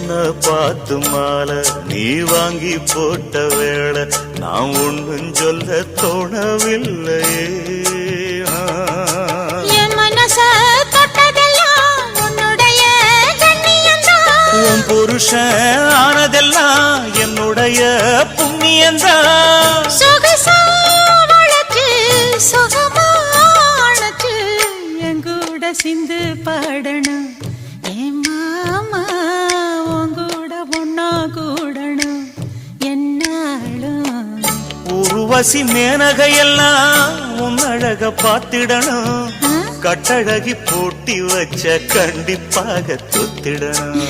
உன்னை பார்த்து மாலை நீ வாங்கி போட்ட வேளை நான் ஒன்னும் சொல்ல தோணவில்லையே. என் மனச தொட்டதெல்லாம் உன்னுடைய கண்ணியந்தான், உன் புருஷன் ஆனதெல்லாம் என்னுடைய புண்ணியந்தான். சொகசா வளர்ச்சி சுகமானச்சு எங்கூட சிந்து பாடணும் என் மாமா, உங்கூட ஒன்னா கூடணும் என்னாலும். உருவசி மேனகையெல்லாம் உன் அழக பார்த்திடணும், கட்டழகி போட்டி வச்ச கண்டிப்பாக தொத்திடணும்.